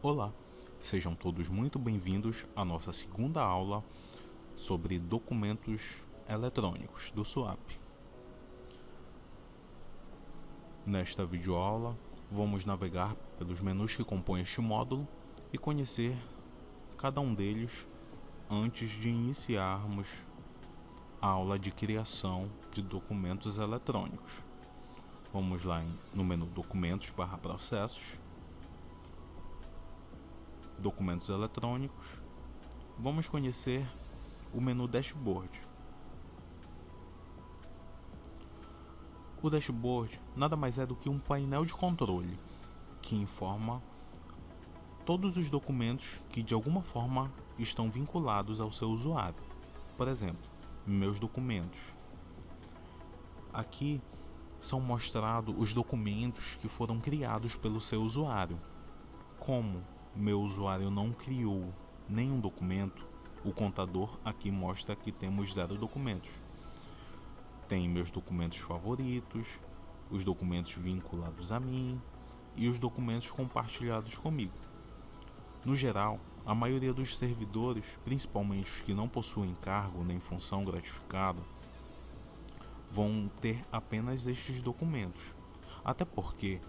Olá, sejam todos muito bem-vindos à nossa segunda aula sobre documentos eletrônicos do SUAP. Nesta videoaula, vamos navegar pelos menus que compõem este módulo e conhecer cada um deles antes de iniciarmos a aula de criação de documentos eletrônicos. Vamos lá no menu Documentos/Processos, Documentos eletrônicos. Vamos conhecer o menu Dashboard. O Dashboard nada mais é do que um painel de controle que informa todos os documentos que de alguma forma estão vinculados ao seu usuário. Por exemplo, meus documentos. Aqui são mostrados os documentos que foram criados pelo seu usuário. Como meu usuário não criou nenhum documento, o contador aqui mostra que temos 0 documentos. Tem meus documentos favoritos, os documentos vinculados a mim e os documentos compartilhados comigo. No geral, a maioria dos servidores, principalmente os que não possuem cargo nem função gratificada, vão ter apenas estes documentos. Até porque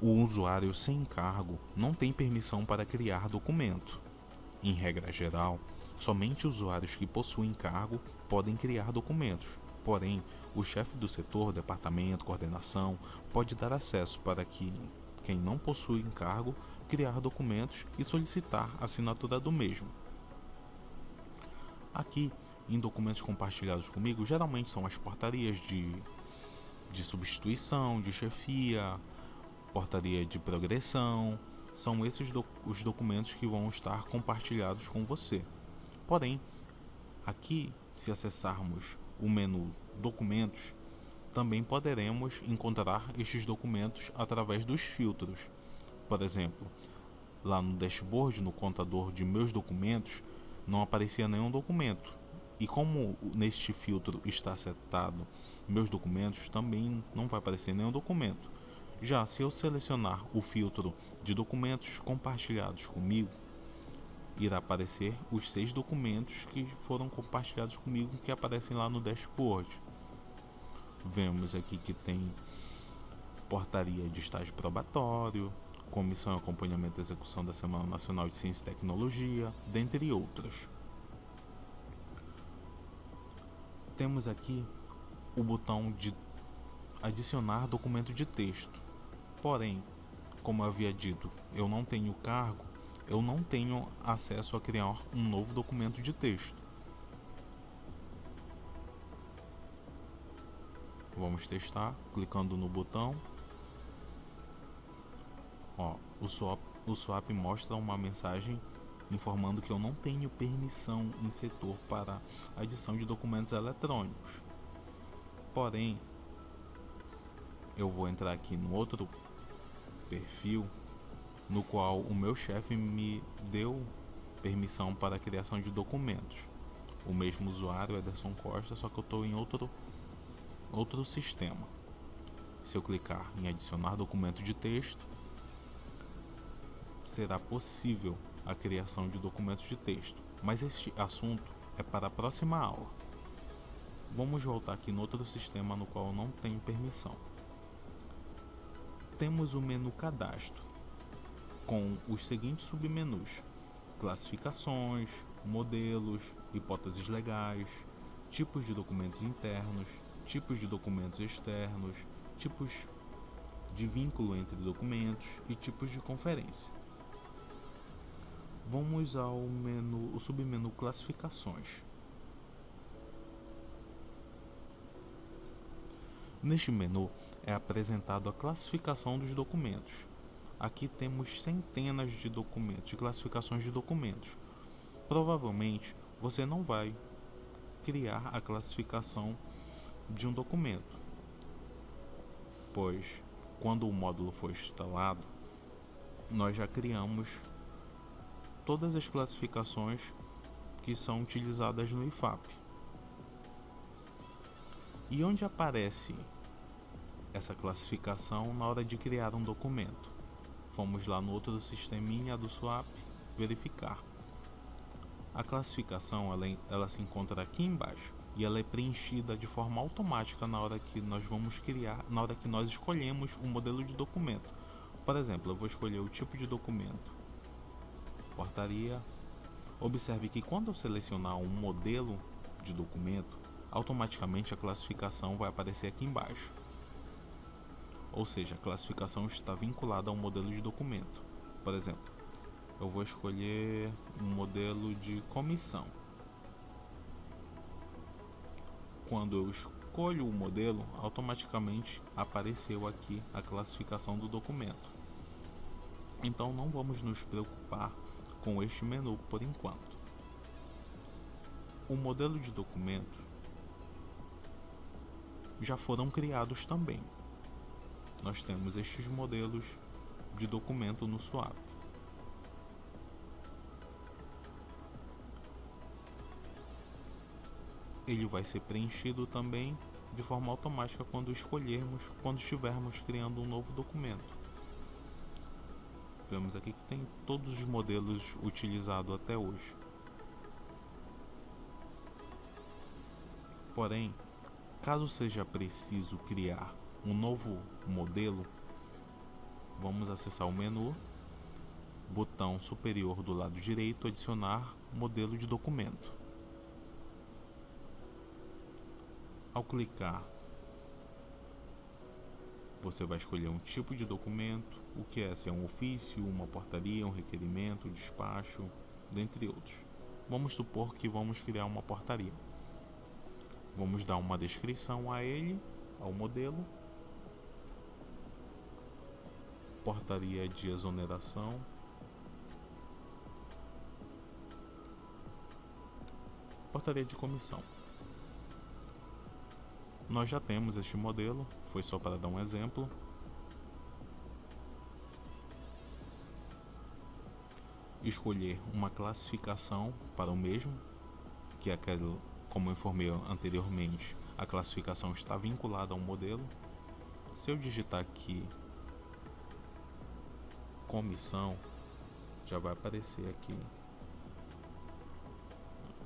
o usuário sem cargo não tem permissão para criar documento. Em regra geral, somente usuários que possuem cargo podem criar documentos. Porém, o chefe do setor, departamento, coordenação pode dar acesso para que quem não possui cargo criar documentos e solicitar a assinatura do mesmo. Aqui, em documentos compartilhados comigo, geralmente são as portarias de substituição, de chefia, portaria de progressão. São esses os documentos que vão estar compartilhados com você. Porém, aqui, se acessarmos o menu Documentos, também poderemos encontrar estes documentos através dos filtros. Por exemplo, lá no dashboard, no contador de meus documentos, não aparecia nenhum documento. E como neste filtro está setado meus documentos, também não vai aparecer nenhum documento. Já se eu selecionar o filtro de documentos compartilhados comigo, irá aparecer os 6 documentos que foram compartilhados comigo, que aparecem lá no dashboard. Vemos aqui que tem portaria de estágio probatório, comissão e acompanhamento da execução da Semana Nacional de Ciência e Tecnologia, dentre outros. Temos aqui o botão de adicionar documento de texto. Porém, como eu havia dito, eu não tenho cargo, eu não tenho acesso a criar um novo documento de texto. Vamos testar, clicando no botão. O SUAP mostra uma mensagem informando que eu não tenho permissão em setor para adição de documentos eletrônicos. Porém, eu vou entrar aqui no outro perfil, no qual o meu chefe me deu permissão para a criação de documentos. O mesmo usuário, Ederson Costa, só que eu estou em outro sistema. Se eu clicar em adicionar documento de texto, será possível a criação de documentos de texto, mas este assunto é para a próxima aula. Vamos voltar aqui no outro sistema no qual eu não tenho permissão. Temos o menu Cadastro, com os seguintes submenus: classificações, modelos, hipóteses legais, tipos de documentos internos, tipos de documentos externos, tipos de vínculo entre documentos e tipos de conferência. Vamos ao menu, o submenu Classificações. Neste menu é apresentado a classificação dos documentos. Aqui temos centenas de documentos, de classificações de documentos. Provavelmente você não vai criar a classificação de um documento, pois quando o módulo for instalado, nós já criamos todas as classificações que são utilizadas no IFAP. E onde aparece essa classificação na hora de criar um documento? Vamos lá no outro sisteminha do SWAP, verificar. A classificação ela se encontra aqui embaixo e ela é preenchida de forma automática na hora que nós vamos criar, na hora que nós escolhemos um modelo de documento. Por exemplo, eu vou escolher o tipo de documento, portaria. Observe que quando eu selecionar um modelo de documento, automaticamente a classificação vai aparecer aqui embaixo. Ou seja, a classificação está vinculada ao modelo de documento. Por exemplo, eu vou escolher um modelo de comissão. Quando eu escolho o modelo, automaticamente apareceu aqui a classificação do documento. Então não vamos nos preocupar com este menu por enquanto. O modelo de documento já foram criados também. Nós temos estes modelos de documento no SWAP. Ele vai ser preenchido também de forma automática quando estivermos criando um novo documento. Vemos aqui que tem todos os modelos utilizados até hoje. Porém, caso seja preciso criar um novo modelo, vamos acessar o menu, botão superior do lado direito, adicionar modelo de documento. Ao clicar, você vai escolher um tipo de documento, o que é, se é um ofício, uma portaria, um requerimento, despacho, dentre outros. Vamos supor que vamos criar uma portaria. Vamos dar uma descrição a ele, ao modelo. Portaria de exoneração. Portaria de comissão. Nós já temos este modelo, foi só para dar um exemplo. Escolher uma classificação para o mesmo, que é aquele, como eu informei anteriormente, a classificação está vinculada ao modelo. Se eu digitar aqui comissão, já vai aparecer aqui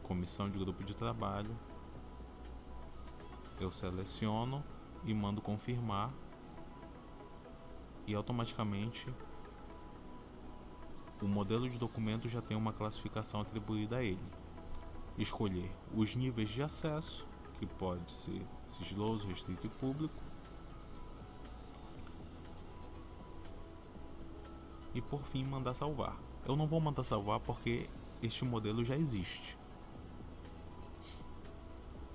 comissão de grupo de trabalho. Eu seleciono e mando confirmar e automaticamente o modelo de documento já tem uma classificação atribuída a ele. Escolher os níveis de acesso, que pode ser sigiloso, restrito e público. E por fim mandar salvar. Eu não vou mandar salvar porque este modelo já existe.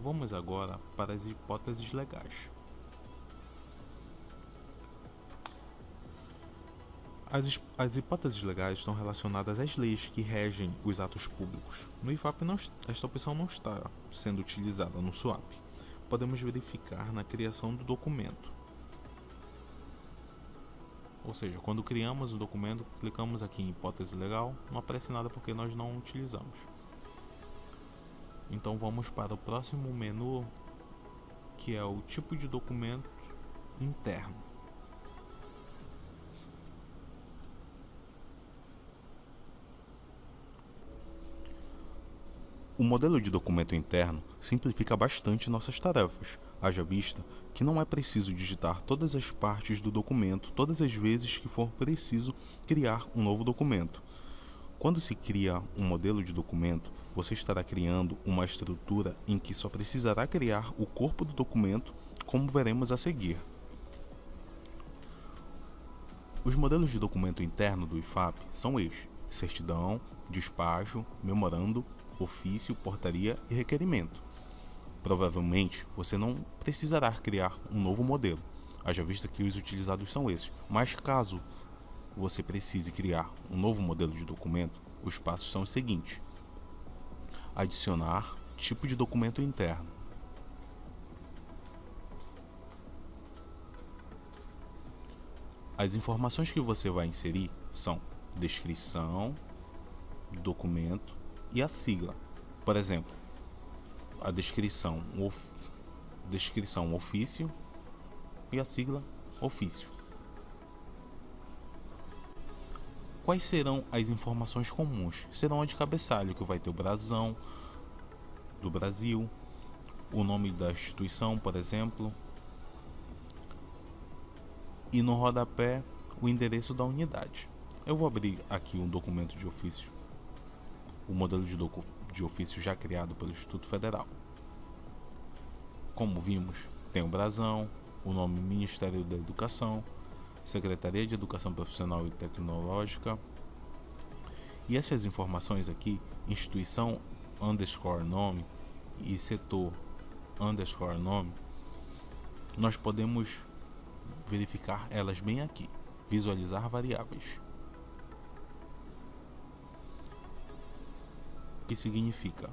Vamos agora para as hipóteses legais. As hipóteses legais estão relacionadas às leis que regem os atos públicos. No IFAP, esta opção não está sendo utilizada no SWAP. Podemos verificar na criação do documento. Ou seja, quando criamos o documento, clicamos aqui em hipótese legal, não aparece nada porque nós não utilizamos. Então vamos para o próximo menu, que é o tipo de documento interno. O modelo de documento interno simplifica bastante nossas tarefas, haja vista que não é preciso digitar todas as partes do documento todas as vezes que for preciso criar um novo documento. Quando se cria um modelo de documento, você estará criando uma estrutura em que só precisará criar o corpo do documento, como veremos a seguir. Os modelos de documento interno do IFAP são estes: certidão, despacho, memorando, ofício, portaria e requerimento. Provavelmente você não precisará criar um novo modelo, haja vista que os utilizados são esses, mas caso você precise criar um novo modelo de documento, os passos são os seguintes: adicionar tipo de documento interno. As informações que você vai inserir são descrição, documento e a sigla. Por exemplo, a descrição ofício e a sigla ofício. Quais serão as informações comuns? Serão a de cabeçalho, que vai ter o brasão do Brasil, o nome da instituição, por exemplo, e no rodapé o endereço da unidade. Eu vou abrir aqui um documento de ofício, o modelo de ofício já criado pelo Instituto Federal. Como vimos, tem o brasão, o nome Ministério da Educação, Secretaria de Educação Profissional e Tecnológica, e essas informações aqui, instituição _ nome e setor _ nome, nós podemos verificar elas bem aqui, visualizar variáveis, que significa,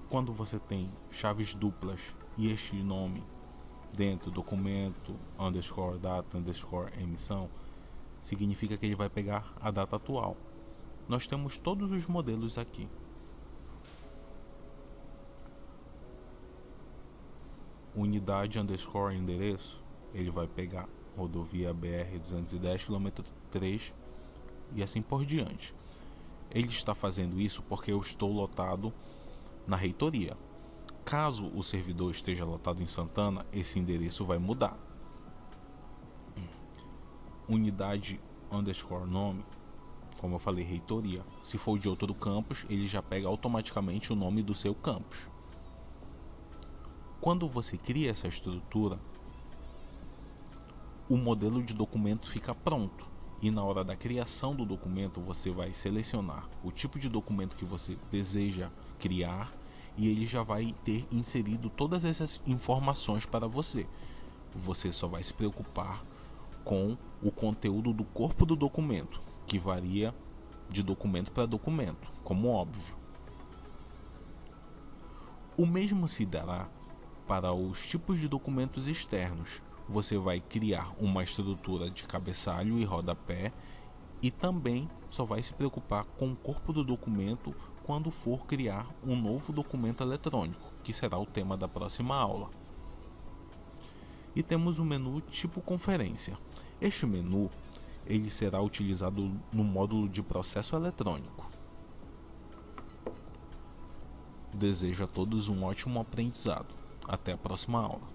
quando você tem chaves duplas e este nome dentro do documento _data _emissão, significa que ele vai pegar a data atual. Nós temos todos os modelos aqui. Unidade _ endereço, ele vai pegar rodovia BR 210 km 3 e assim por diante. Ele está fazendo isso porque eu estou lotado na reitoria. Caso o servidor esteja lotado em Santana, esse endereço vai mudar. Unidade _ nome, como eu falei, reitoria. Se for de outro campus, ele já pega automaticamente o nome do seu campus. Quando você cria essa estrutura, o modelo de documento fica pronto. E na hora da criação do documento, você vai selecionar o tipo de documento que você deseja criar e ele já vai ter inserido todas essas informações para você. Você só vai se preocupar com o conteúdo do corpo do documento, que varia de documento para documento, como óbvio. O mesmo se dará para os tipos de documentos externos. Você vai criar uma estrutura de cabeçalho e rodapé e também só vai se preocupar com o corpo do documento quando for criar um novo documento eletrônico, que será o tema da próxima aula. E temos o menu tipo conferência. Este menu ele será utilizado no módulo de processo eletrônico. Desejo a todos um ótimo aprendizado. Até a próxima aula.